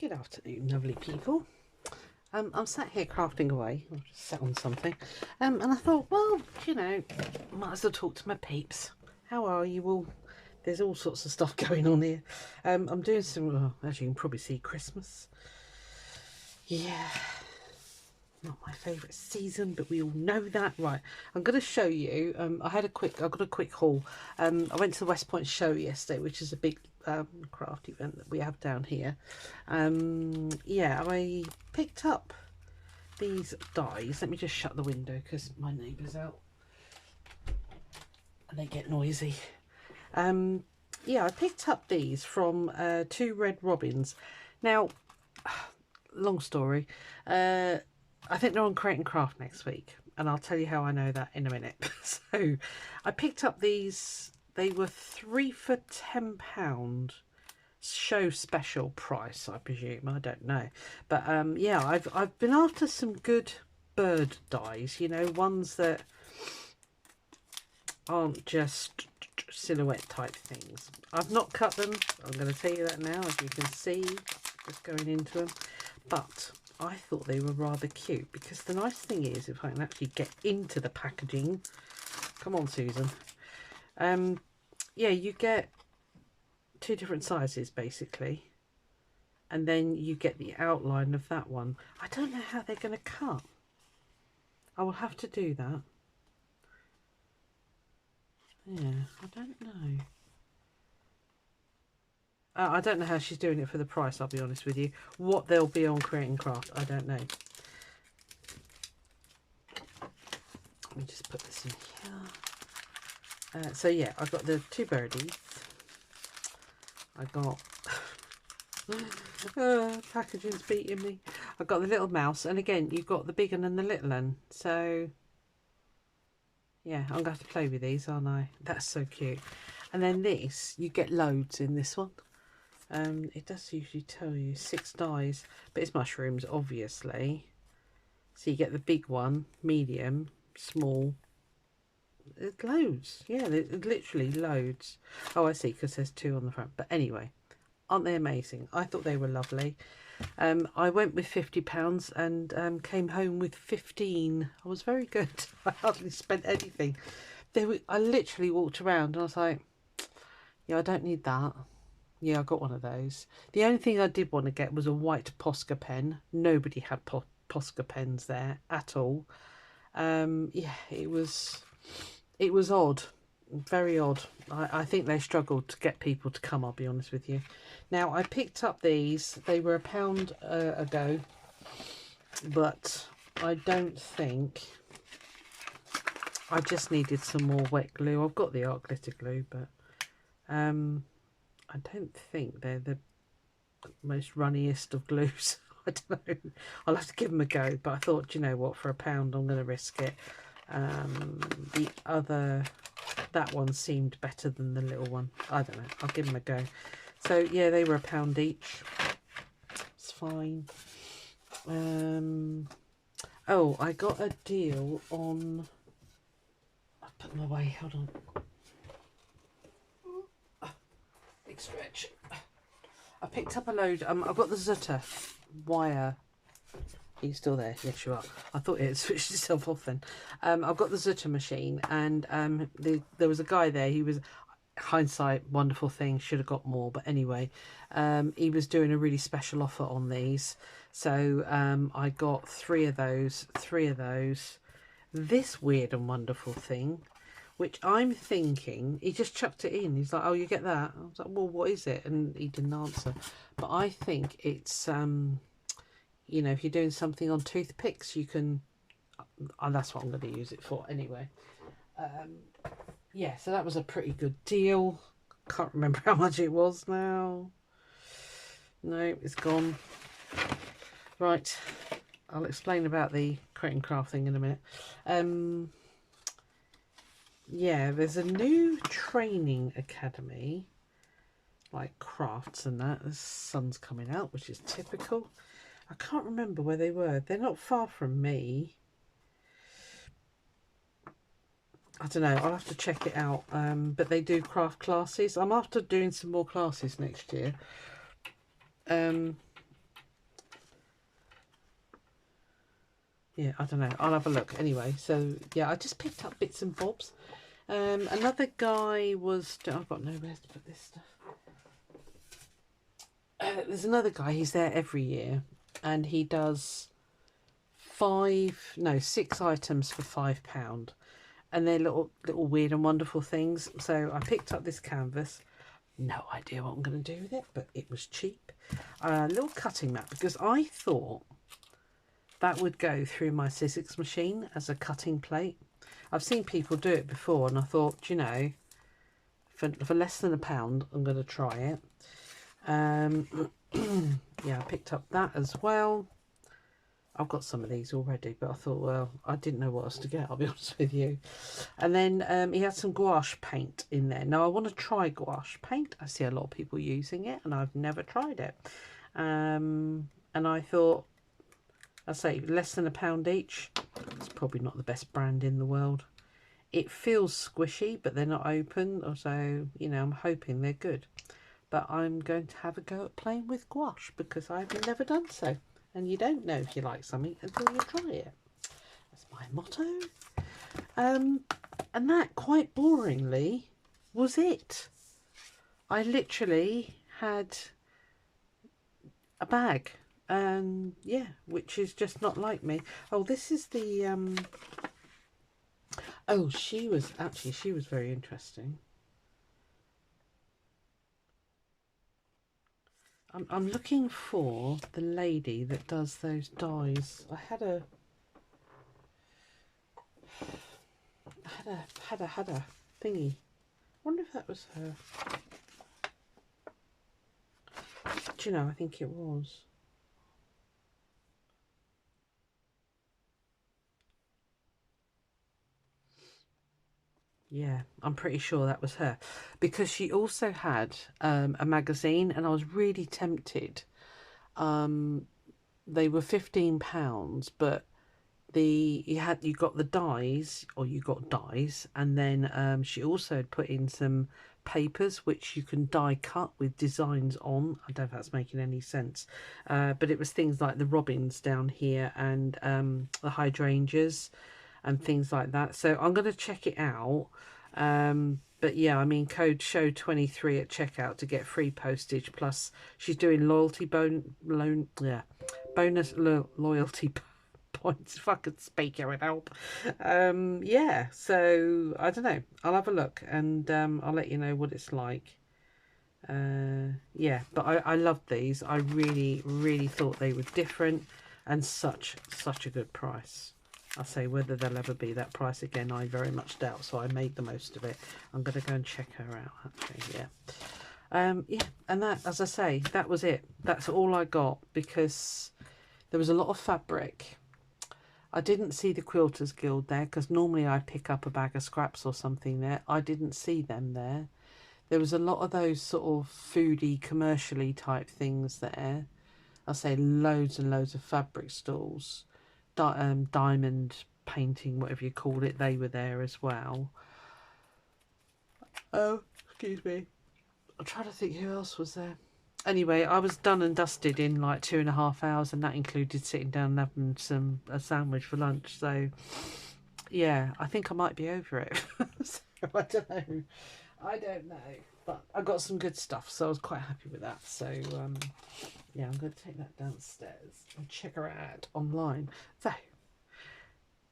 Good afternoon, lovely people. I'm sat here crafting away. I've just sat on something. And I thought, well, you know, might as well talk to my peeps. How are you all? There's all sorts of stuff going on here. I'm doing some, well, as you can probably see, Christmas. Yeah, not my favourite season, but we all know that. Right, I'm going to show you. I got a quick haul. I went to the West Point show yesterday, which is a big craft event that we have down here. Yeah, I picked up these dies. Let me just shut the window because my neighbour's out and they get noisy. Yeah, I picked up these from Two Red Robins. Now, long story. I think they're on Create and Craft next week, and I'll tell you how I know that in a minute. So I picked up these. They were 3 for £10, show special price, I presume. I don't know, but yeah, I've been after some good bird dies, you know, ones that aren't just silhouette type things. I've not cut them, I'm going to tell you that now, as you can see, just going into them, but I thought they were rather cute, because the nice thing is, if I can actually get into the packaging, come on Susan, yeah, you get 2 different sizes basically, and then you get the outline of that one. I don't know how they're going to cut. I will have to do that. Yeah, I don't know. I don't know how she's doing it for the price, I'll be honest with you. What they'll be on Create and Craft, I don't know. Let me just put this in here. So yeah, I've got the 2 birdies. I got packaging's beating me. I've got the little mouse, and again you've got the big one and the little one. So yeah, I'm going to have to play with these, aren't I? That's so cute. And then this, you get loads in this one. It does usually tell you 6 dies, but it's mushrooms, obviously. So you get the big one, medium, small. There's loads. Yeah, there's literally loads. Oh, I see, because there's 2 on the front. But anyway, aren't they amazing? I thought they were lovely. I went with £50 and came home with 15. I was very good. I hardly spent anything. I literally walked around and I was like, yeah, I don't need that. Yeah, I got one of those. The only thing I did want to get was a white Posca pen. Nobody had Posca pens there at all. Yeah, it was odd. Very odd. I think they struggled to get people to come, I'll be honest with you. Now, I picked up these. They were £1 ago. But I don't think... I just needed some more wet glue. I've got the art glitter glue, but... I don't think they're the most runniest of glues. I don't know. I'll have to give them a go. But I thought, you know what, for £1, I'm going to risk it. That one seemed better than the little one. I don't know. I'll give them a go. So, yeah, they were £1 each. It's fine. Oh, I got a deal on... I'll put them away. Hold on. Big stretch. I picked up a load. I've got the Zutta wire. Are you still there? Yes, you are. I thought it had switched itself off then. I've got the Zutta machine, and there was a guy there. He was, hindsight, wonderful thing. Should have got more, but anyway, he was doing a really special offer on these. So I got 3 of those. 3 of those. This weird and wonderful thing, which I'm thinking, he just chucked it in. He's like, oh, you get that? I was like, well, what is it? And he didn't answer. But I think it's, you know, if you're doing something on toothpicks, you can, that's what I'm going to use it for anyway. Yeah, so that was a pretty good deal. Can't remember how much it was now. No, it's gone. Right, I'll explain about the Create and Craft thing in a minute. Yeah, there's a new training academy, like crafts and that. The sun's coming out, which is typical. I can't remember where they were. They're not far from me. I don't know. I'll have to check it out. But they do craft classes. I'm after doing some more classes next year. yeah, I don't know. I'll have a look anyway. So yeah, I just picked up bits and bobs. Another guy was. I've got nowhere to put this stuff. There's another guy. He's there every year, and he does 6 items for £5, and they're little weird and wonderful things. So I picked up this canvas. No idea what I'm going to do with it, but it was cheap. A little cutting mat, because I thought that would go through my scissors machine as a cutting plate. I've seen people do it before, and I thought, you know, for less than £1, I'm going to try it. Yeah, I picked up that as well. I've got some of these already, but I thought, well, I didn't know what else to get, I'll be honest with you. And then he had some gouache paint in there. Now, I want to try gouache paint. I see a lot of people using it, and I've never tried it. And I thought, I say less than £1 each. It's probably not the best brand in the world. It feels squishy, but they're not open, so you know, I'm hoping they're good. But I'm going to have a go at playing with gouache, because I've never done so. And you don't know if you like something until you try it. That's my motto. And that, quite boringly, was it. I literally had a bag. Yeah, which is just not like me. Oh, this is the oh, she was very interesting. I'm looking for the lady that does those dies. I had a thingy. I wonder if that was her. Do you know, I think it was. Yeah, I'm pretty sure that was her, because she also had a magazine, and I was really tempted. They were £15, but you got the dies, or you got dies, and then she also had put in some papers which you can die cut with designs on. I don't know if that's making any sense, but it was things like the robins down here, and the hydrangeas and things like that. So I'm going to check it out. But yeah, I mean, code show 23 at checkout to get free postage, plus she's doing loyalty bonus loyalty points. If I could speak, it would help. Yeah, so I don't know, I'll have a look, and I'll let you know what it's like. Yeah, but I loved these. I really thought they were different, and such a good price. I'll say, whether they'll ever be that price again, I very much doubt, so I made the most of it. I'm going to go and check her out, actually. Yeah, and that, as I say, that was it. That's all I got, because there was a lot of fabric. I didn't see the Quilters Guild there, because normally I pick up a bag of scraps or something there. I didn't see them there. There was a lot of those sort of foodie, commercially type things there. I'll say loads and loads of fabric stalls. Diamond painting, whatever you call it, they were there as well. Oh, excuse me. I'm trying to think who else was there. Anyway, I was done and dusted in like 2.5 hours, and that included sitting down and having a sandwich for lunch. So yeah, I think I might be over it. So, I don't know, but I got some good stuff, so I was quite happy with that. So yeah, I'm going to take that downstairs and check her out online. So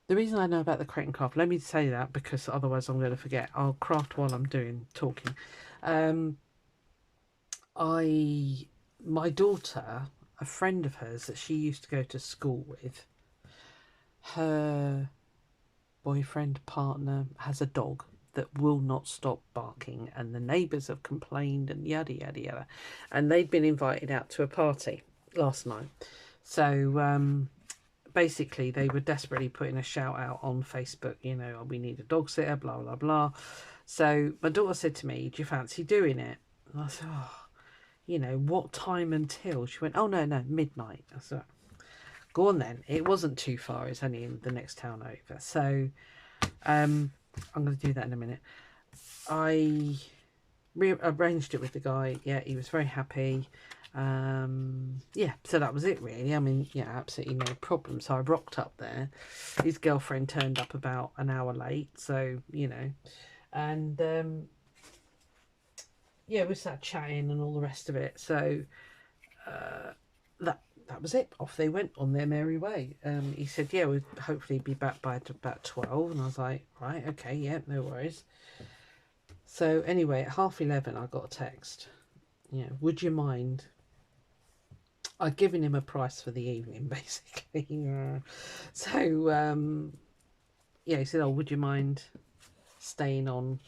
the reason I know about the crate and craft, let me say that, because otherwise I'm going to forget. I'll craft while I'm talking. My daughter, a friend of hers that she used to go to school with, her boyfriend, partner, has a dog that will not stop barking, and the neighbours have complained, and yada yada yada, and they'd been invited out to a party last night. So basically they were desperately putting a shout out on Facebook, you know, we need a dog sitter, blah blah blah. So my daughter said to me, do you fancy doing it? And I said, oh, you know, what time until? She went, oh no, midnight. I said, go on then. It wasn't too far, it's only in the next town over. So I'm going to do that in a minute. I arranged it with the guy. Yeah, he was very happy. yeah, so that was it really. I mean, yeah, absolutely no problem. So I rocked up there. His girlfriend turned up about an hour late, so, you know, and yeah, we sat chatting and all the rest of it. So that was it. Off they went on their merry way. He said, yeah, we'd hopefully be back by about 12. And I was like, right, okay, yeah, no worries. So anyway, at 11:30, I got a text. You know, would you mind? I'd given him a price for the evening, basically. So, yeah, he said, oh, would you mind staying on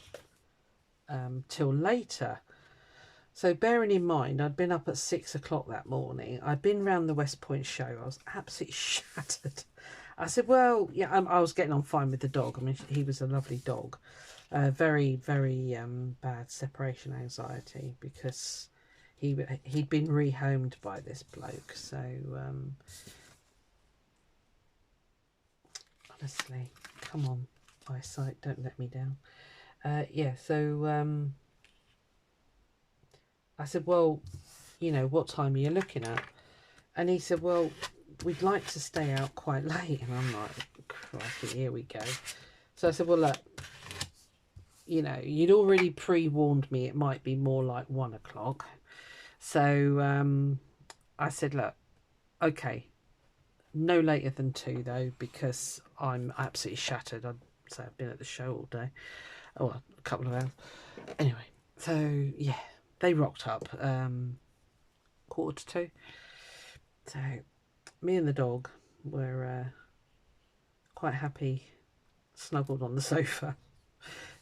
till later? So bearing in mind, I'd been up at 6 o'clock that morning. I'd been round the West Point show. I was absolutely shattered. I said, well, yeah, I was getting on fine with the dog. I mean, he was a lovely dog. Very, very bad separation anxiety because he'd been rehomed by this bloke. So, honestly, come on, eyesight, don't let me down. Yeah, so I said, well, you know, what time are you looking at? And he said, well, we'd like to stay out quite late. And I'm like, crikey, here we go. So I said, well, look, you know, you'd already pre-warned me it might be more like 1 o'clock. So I said, look, okay, no later than 2 though, because I'm absolutely shattered. I'd say I've been at the show all day. Oh, well, a couple of hours. Anyway, so yeah, they rocked up 1:45. So me and the dog were quite happy, snuggled on the sofa.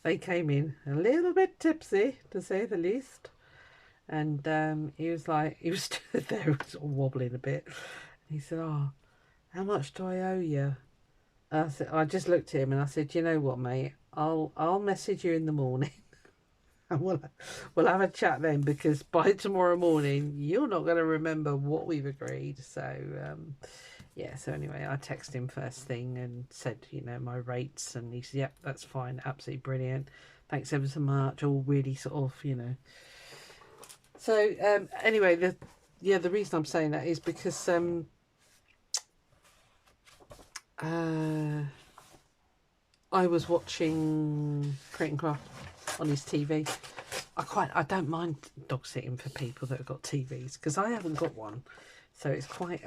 They came in a little bit tipsy, to say the least. And he was stood there sort of wobbling a bit. And he said, oh, how much do I owe you? I just looked at him and I said, you know what, mate? I'll message you in the morning. And we'll have a chat then, because by tomorrow morning you're not going to remember what we've agreed. So yeah, so anyway, I texted him first thing and said, you know, my rates, and he said, yep, that's fine, absolutely brilliant, thanks ever so much, all really sort of, you know. So anyway, the reason I'm saying that is because I was watching Create and Craft on his TV. I don't mind dog sitting for people that have got TVs, because I haven't got one, so it's quite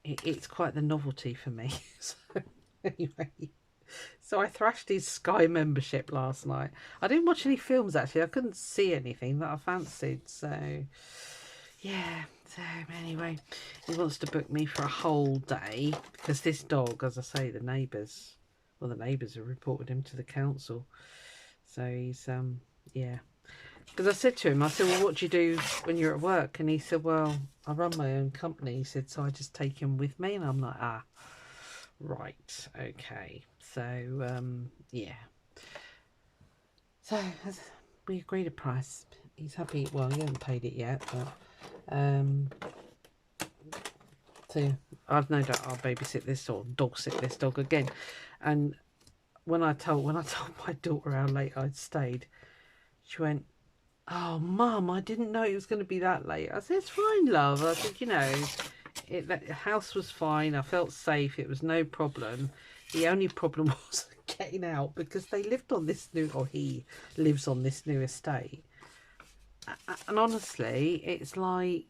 it's quite the novelty for me. So anyway, so I thrashed his Sky membership last night. I didn't watch any films actually. I couldn't see anything that I fancied. So yeah. So anyway, he wants to book me for a whole day because this dog, as I say, the neighbours have reported him to the council. So he's yeah. Because I said to him, I said, well, what do you do when you're at work? And he said, well, I run my own company. He said, so I just take him with me. And I'm like, ah, right, okay. So yeah. So we agreed a price. He's happy. Well, he hasn't paid it yet, but so yeah, I've no doubt I'll babysit this or dog sit this dog again. And when I told my daughter how late I'd stayed, she went, oh, Mum, I didn't know it was going to be that late. I said, it's fine, love. I said, you know, the house was fine. I felt safe. It was no problem. The only problem was getting out, because they lived on this new, or he lives on this new estate. And honestly, it's like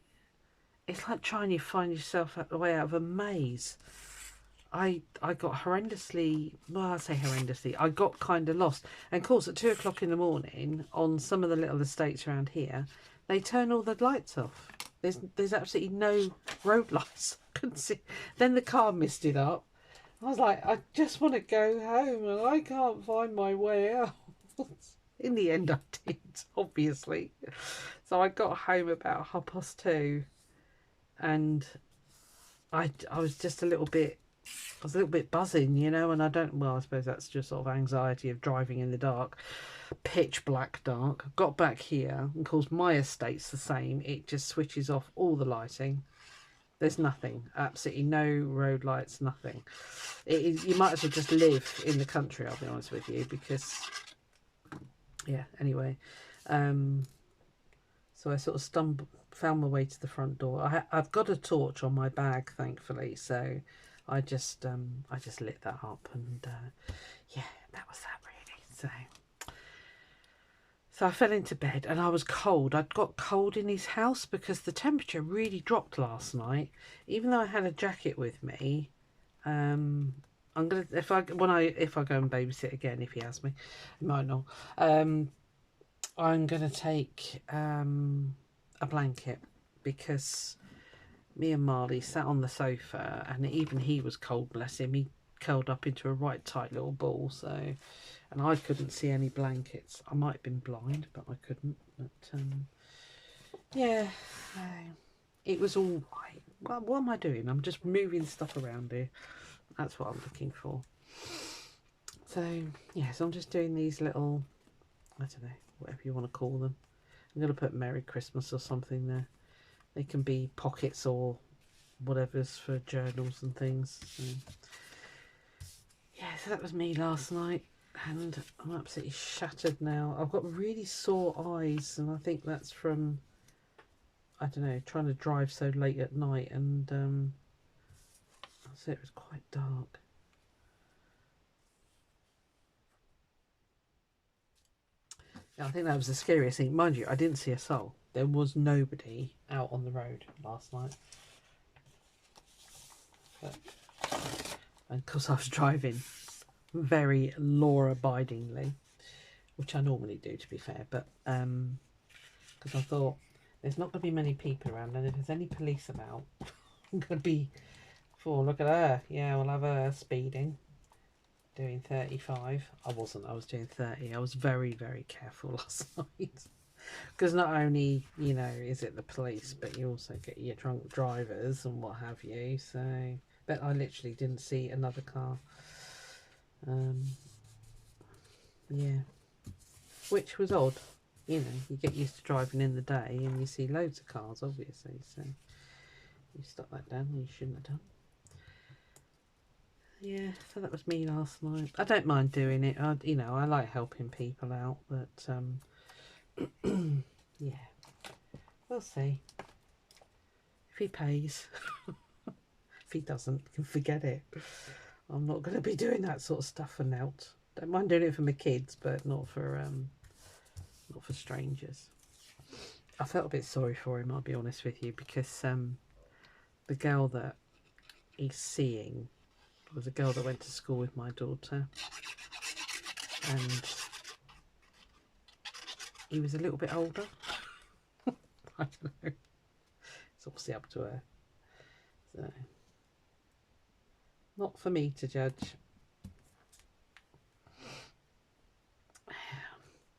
trying to find yourself a way out of a maze. I got horrendously, well, I say horrendously, I got kind of lost. And of course, at 2 o'clock in the morning, on some of the little estates around here, they turn all the lights off. There's absolutely no road lights. I couldn't see. Then the car misted up. I was like, I just want to go home and I can't find my way out. In the end, I did, obviously. So I got home about 2:30, and I was just a little bit, I was a little bit buzzing, you know, and I suppose that's just sort of anxiety of driving in the dark, pitch black dark. Got back here, and of course my estate's the same. It just switches off all the lighting. There's nothing, absolutely no road lights, nothing. You might as well just live in the country, I'll be honest with you, because, yeah, anyway. So I sort of found my way to the front door. I've got a torch on my bag, thankfully, so I just lit that up, and yeah, that was that really. So I fell into bed and I was cold. I'd got cold in his house because the temperature really dropped last night. Even though I had a jacket with me, I'm gonna if I go and babysit again, if he has me, he might not. I'm gonna take a blanket because me and Marley sat on the sofa and even he was cold, bless him. He curled up into a right tight little ball, so, and I couldn't see any blankets. I might have been blind, but I couldn't. But yeah, it was all right. Well, what am I doing? I'm just moving stuff around here. That's what I'm looking for. So yeah, so I'm just doing these little, I don't know, whatever you want to call them. I'm going to put Merry Christmas or something there. They can be pockets or whatever's for journals and things. So, yeah, so that was me last night, and I'm absolutely shattered now. I've got really sore eyes, and I think that's from, I don't know, trying to drive so late at night, and so it was quite dark. Yeah, I think that was the scariest thing. Mind you, I didn't see a soul. There was nobody out on the road last night. But, and because I was driving very law-abidingly, which I normally do, to be fair, but because I thought there's not going to be many people around, and if there's any police about, I'm going to be, oh, look at her. Yeah, we'll have her speeding, doing 35. I wasn't, I was doing 30. I was very, very careful last night. Because not only, you know, is it the police, but you also get your drunk drivers and what have you. So, but I literally didn't see another car. Yeah, which was odd. You know, you get used to driving in the day and you see loads of cars, obviously. So you stuck that down. You shouldn't have done. Yeah, so that was me last night. I don't mind doing it. You know, I like helping people out, but yeah, we'll see if he pays. If he doesn't, you can forget it. I'm not going to be doing that sort of stuff for Nelt. Don't mind doing it for my kids, but not for strangers. I felt a bit sorry for him, I'll be honest with you, because the girl that he's seeing was a girl that went to school with my daughter, and he was a little bit older. I don't know. It's obviously up to her. So, not for me to judge.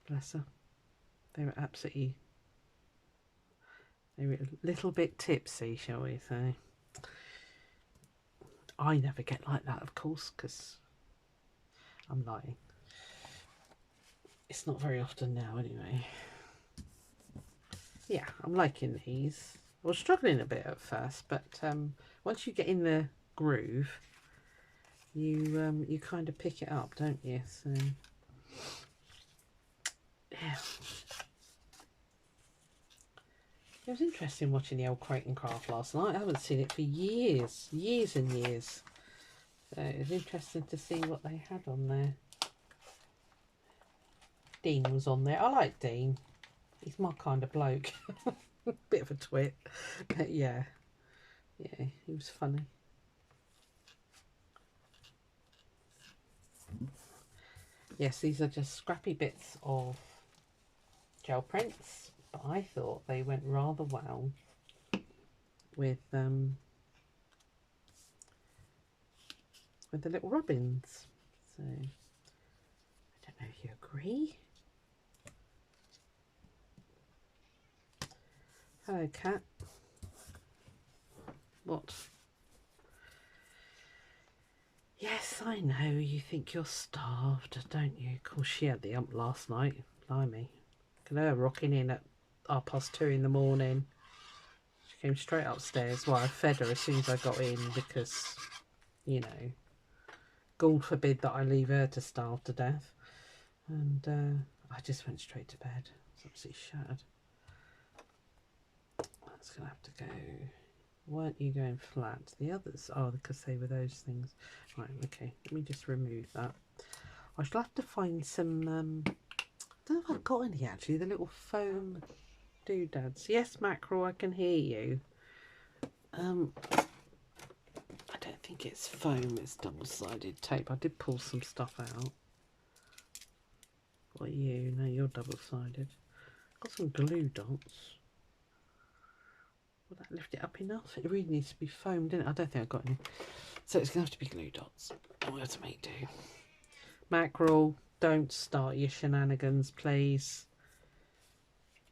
Bless her. They were absolutely... They were a little bit tipsy, shall we say. I never get like that, of course, because I'm lying. It's not very often now, anyway. Yeah, I'm liking these. I was struggling a bit at first, but once you get in the groove, you kind of pick it up, don't you? So yeah, it was interesting watching the old Crate and Craft last night. I haven't seen it for years and years. So it was interesting to see what they had on there. Dean was on there. I like Dean. He's my kind of bloke. Bit of a twit, but yeah, he was funny. Yes, these are just scrappy bits of gel prints, but I thought they went rather well with the little robins. So I don't know if you agree. Hello, cat. What? Yes, I know. You think you're starved, don't you? Of course, she had the ump last night. Blimey. Look at her rocking in at 2:30 in the morning. She came straight upstairs. Well, I fed her as soon as I got in because, you know, God forbid that I leave her to starve to death. And I just went straight to bed. I was absolutely shattered. That's going to have to go. Weren't you going flat? The others, oh, because they were those things. Right, okay, let me just remove that. I shall have to find some, I don't know if I've got any actually, the little foam doodads. Yes, Mackerel, I can hear you. I don't think it's foam, it's double-sided tape. I did pull some stuff out. What are you? No, you're double-sided. Got some glue dots. Will that lift it up enough? It really needs to be foamed, didn't it? I don't think I've got any. So it's going to have to be glue dots. We'll have to make do. Mackerel, don't start your shenanigans, please.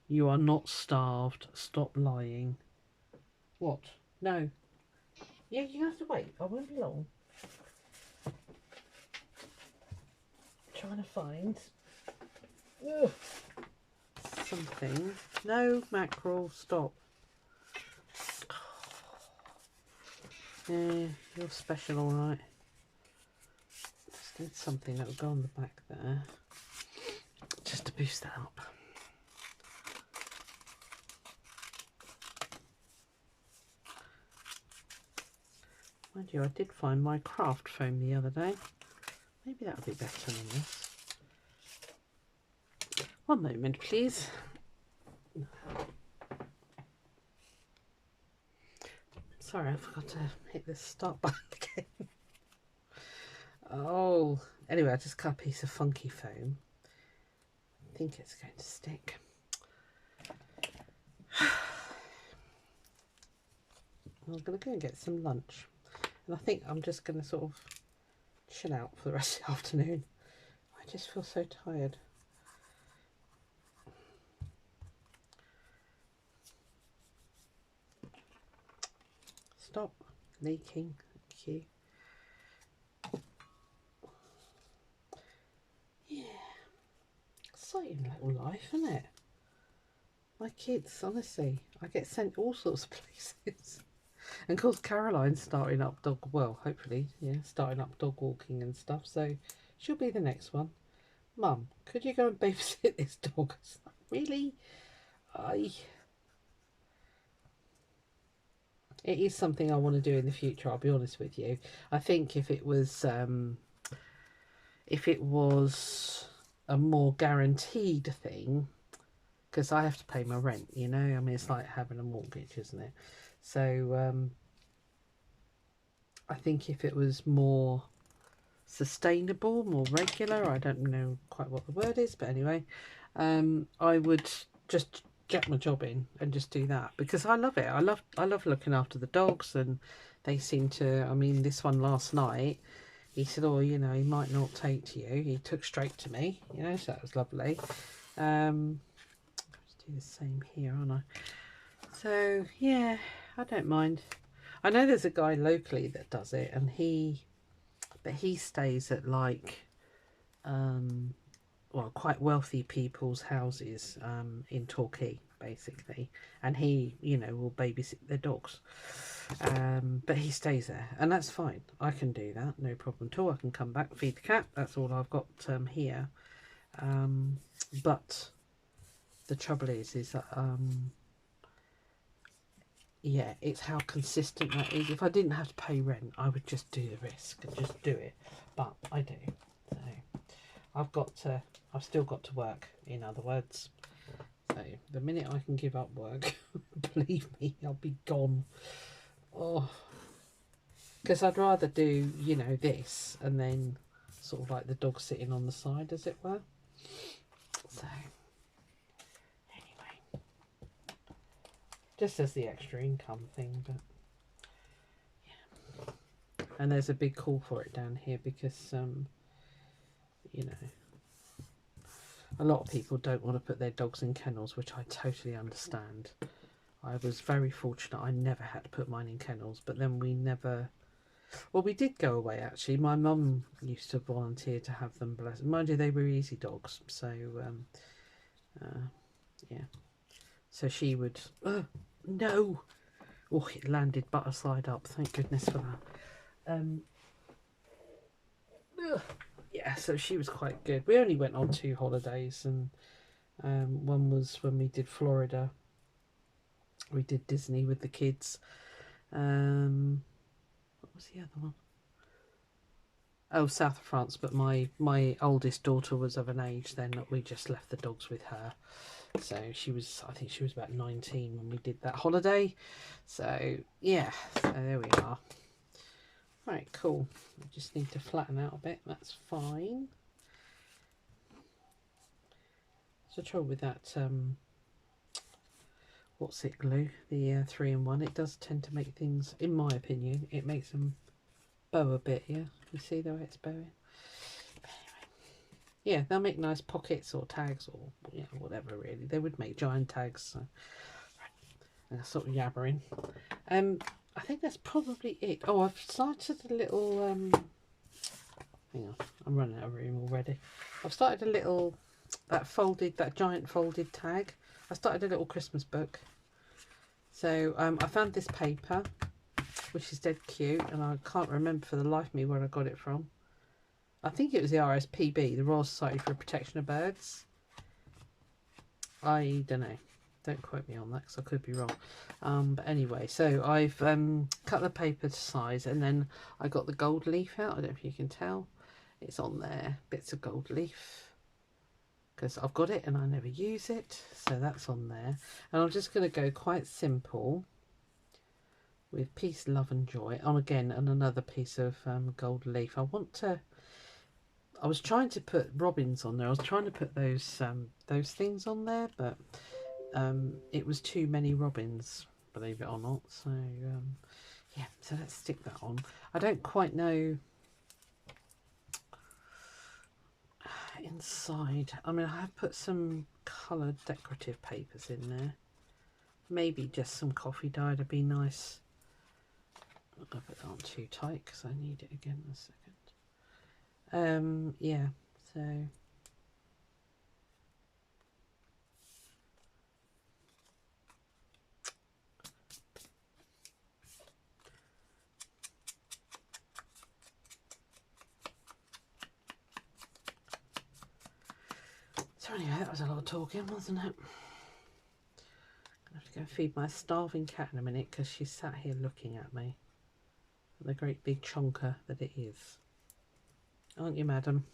You are not starved. Stop lying. What? No. Yeah, you have to wait. I won't be long. Trying to find something. No, Mackerel, stop. Yeah, you're special, all right. Just need something that will go on the back there, just to boost that up. Mind you, I did find my craft foam the other day. Maybe that would be better than this. One moment, please. Sorry, I forgot to hit the start button again. Oh, anyway, I just cut a piece of funky foam. I think it's going to stick. I'm going to go and get some lunch. And I think I'm just going to sort of chill out for the rest of the afternoon. I just feel so tired. Stop leaking. Thank you. Yeah. Exciting little life, isn't it? My kids, honestly, I get sent all sorts of places. And of course Caroline's starting up dog, well, hopefully, yeah, starting up dog walking and stuff, so she'll be the next one. Mum, could you go and babysit this dog? Really? It is something I want to do in the future, I'll be honest with you. I think if it was a more guaranteed thing, because I have to pay my rent, you know, I mean, it's like having a mortgage, isn't it? So I think if it was more sustainable, more regular, I don't know quite what the word is, but anyway, I would just get my job in and just do that, because I love it. I love looking after the dogs, and they seem to, I mean, this one last night, he said, oh, you know, he might not take to you. He took straight to me, you know, so that was lovely. Let's do the same here, aren't I? So yeah, I don't mind. I know there's a guy locally that does it, and he stays at like well, quite wealthy people's houses in Torquay, basically, and he, you know, will babysit their dogs, but he stays there, and that's fine. I can do that, no problem at all. I can come back, feed the cat, that's all I've got here. But the trouble is that yeah, it's how consistent that is. If I didn't have to pay rent, I would just do the risk and just do it, but I do. So I've still got to work, in other words. So the minute I can give up work, believe me, I'll be gone. Oh, because I'd rather do, you know, this and then sort of like the dog sitting on the side, as it were. So anyway, just as the extra income thing, but yeah. And there's a big call for it down here because you know, a lot of people don't want to put their dogs in kennels, which I totally understand. I was very fortunate. I never had to put mine in kennels, but then we never... Well, we did go away, actually. My mum used to volunteer to have them. Mind you, they were easy dogs. So, yeah. So she would... no! Oh, it landed butter slide up. Thank goodness for that. Yeah, so she was quite good. We only went on 2 holidays, and one was when we did Florida, We did Disney with the kids. What was the other one? Oh, south of France, but my oldest daughter was of an age then that we just left the dogs with her. So she was, I think she was about 19 when we did that holiday. So yeah, so there we are. Right, cool. I just need to flatten out a bit. That's fine. So trouble with that, what's it glue? The 3-in-1. It does tend to make things, in my opinion, it makes them bow a bit. Yeah, you see the way it's bowing. Yeah, they'll make nice pockets or tags or whatever. Really, they would make giant tags. So I'm sort of yabbering. I think that's probably it. Oh, I've started a little. Hang on, I'm running out of room already. I've started a little that giant folded tag. I started a little Christmas book. So I found this paper, which is dead cute, and I can't remember for the life of me where I got it from. I think it was the RSPB, the Royal Society for the Protection of Birds. I don't know. Don't quote me on that because I could be wrong. But anyway, so I've cut the paper to size, and then I got the gold leaf out. I don't know if you can tell. It's on there, bits of gold leaf. Because I've got it and I never use it. So that's on there. And I'm just going to go quite simple with peace, love and joy. On again, and another piece of gold leaf. I was trying to put robins on there. I was trying to put those things on there, but it was too many robins, believe it or not. So yeah, so let's stick that on. I don't quite know inside. I mean, I have put some coloured decorative papers in there. Maybe just some coffee dye would be nice. I'll put that on too tight because I need it again in a second. Yeah, so anyway, that was a lot of talking, wasn't it? I have to go feed my starving cat in a minute because she's sat here looking at me. The great big chonker that it is. Aren't you, madam?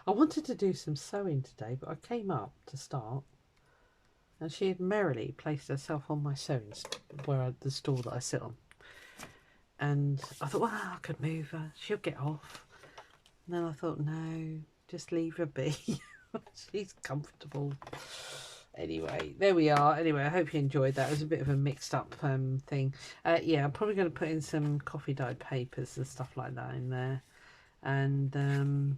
I wanted to do some sewing today, but I came up to start and she had merrily placed herself on my sewing the stool that I sit on. And I thought, well, I could move her. She'll get off. And then I thought, no, just leave her be. She's comfortable. Anyway, there we are. Anyway, I hope you enjoyed that. It was a bit of a mixed up thing. Yeah, I'm probably going to put in some coffee dyed papers and stuff like that in there. And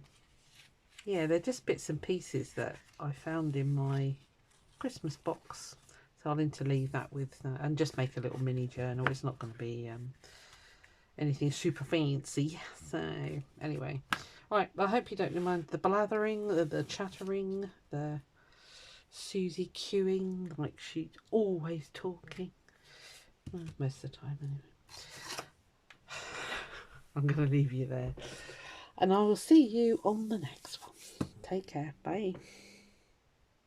yeah, they're just bits and pieces that I found in my Christmas box. So I'll interleave that with and just make a little mini journal. It's not going to be anything super fancy. So anyway, right, I hope you don't mind the blathering, the chattering, the Susie queuing, like she's always talking. Well, most of the time anyway. I'm going to leave you there. And I will see you on the next one. Take care. Bye.